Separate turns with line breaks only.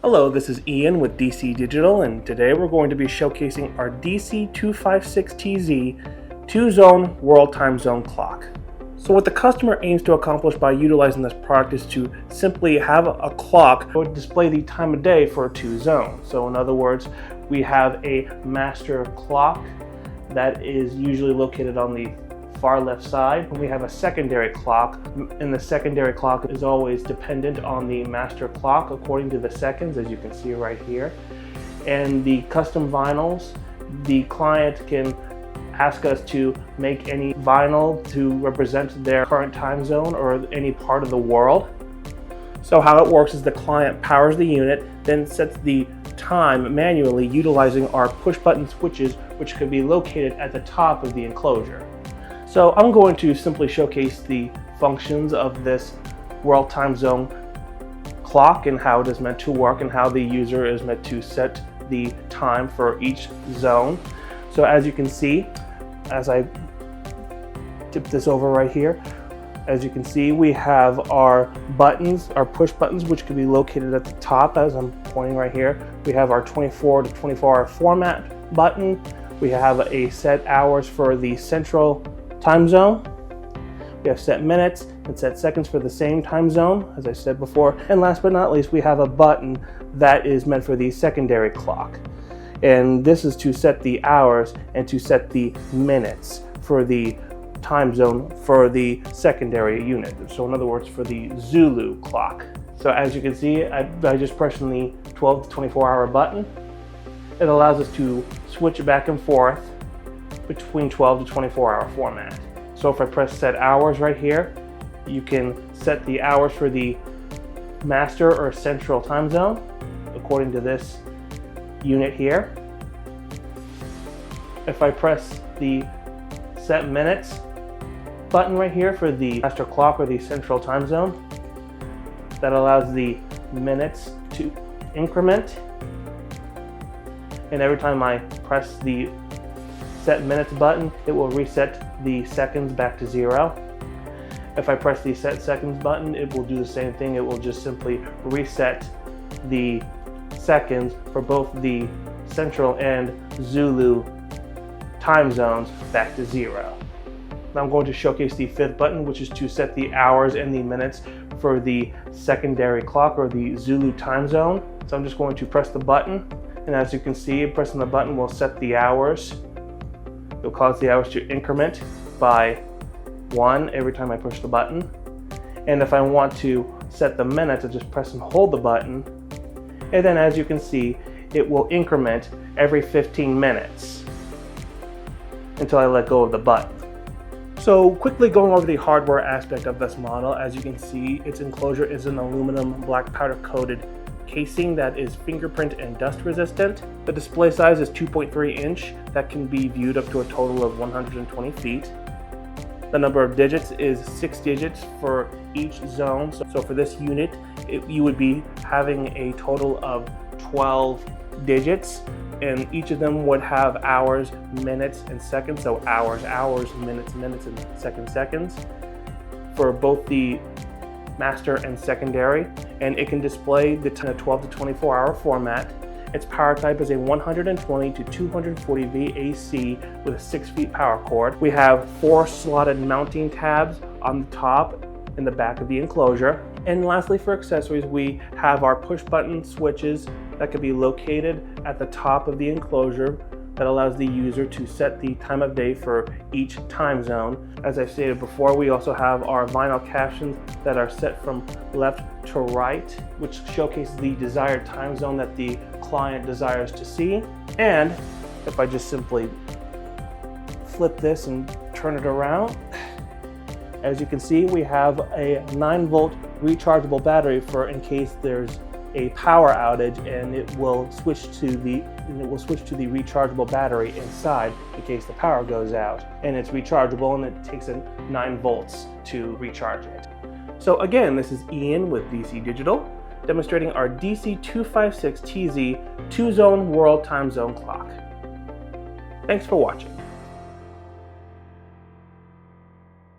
Hello, this is Ian with DC Digital, and today we're going to be showcasing our DC-256TZ 2-zone world time zone clock. So what the customer aims to accomplish by utilizing this product is to simply have a clock that would display the time of day for a 2 zone. So in other words, we have a master clock that is usually located on the far left side, and we have a secondary clock, and the secondary clock is always dependent on the master clock according to the seconds, as you can see right here. And the custom vinyls, the client can ask us to make any vinyl to represent their current time zone or any part of the world. So how it works is the client powers the unit, then sets the time manually utilizing our push button switches, which can be located at the top of the enclosure. So I'm going to simply showcase the functions of this world time zone clock and how it is meant to work and how the user is meant to set the time for each zone. So as you can see, as I tip this over right here, as you can see, we have our buttons, our push buttons, which can be located at the top as I'm pointing right here. We have our 24 to 24 hour format button. We have a set hours for the central time zone. We have set minutes and set seconds for the same time zone, as I said before. And last but not least, we have a button that is meant for the secondary clock. And this is to set the hours and to set the minutes for the time zone for the secondary unit. So in other words, for the Zulu clock. So as you can see, by just pressing the 12 to 24 hour button, it allows us to switch back and forth between 12 to 24 hour format. So if I press set hours right here, you can set the hours for the master or central time zone according to this unit here. If I press the set minutes button right here for the master clock or the central time zone, that allows the minutes to increment. And every time I press the set minutes button, it will reset the seconds back to 0. If I press the set seconds button, it will do the same thing. It will just simply reset the seconds for both the central and Zulu time zones back to 0. Now I'm going to showcase the 5th button, which is to set the hours and the minutes for the secondary clock or the Zulu time zone. So I'm just going to press the button, and as you can see, pressing the button will set the hours. It'll cause the hours to increment by 1 every time I push the button. And if I want to set the minutes, I just press and hold the button. And then as you can see, it will increment every 15 minutes until I let go of the button. So quickly going over the hardware aspect of this model, as you can see, its enclosure is an aluminum black powder coated casing that is fingerprint and dust resistant. The display size is 2.3 inch that can be viewed up to a total of 120 feet. The number of digits is 6 digits for each zone. So for this unit, you would be having a total of 12 digits, and each of them would have hours, minutes, and seconds. So hours, minutes, and seconds for both the master and secondary, and it can display the 12 to 24 hour format. Its power type is a 120 to 240 VAC with a 6 feet power cord. We have 4 slotted mounting tabs on the top and the back of the enclosure. And lastly, for accessories, we have our push button switches that can be located at the top of the enclosure that allows the user to set the time of day for each time zone. As I stated before, we also have our vinyl captions that are set from left to right, which showcases the desired time zone that the client desires to see. And if I just simply flip this and turn it around, as you can see, we have a 9-volt rechargeable battery for in case there's a power outage, and it will switch to the rechargeable battery inside in case the power goes out. And it's rechargeable, and it takes 9 volts to recharge it. So again, this is Ian with DC Digital, demonstrating our DC-256TZ 2-zone world time zone clock. Thanks for watching.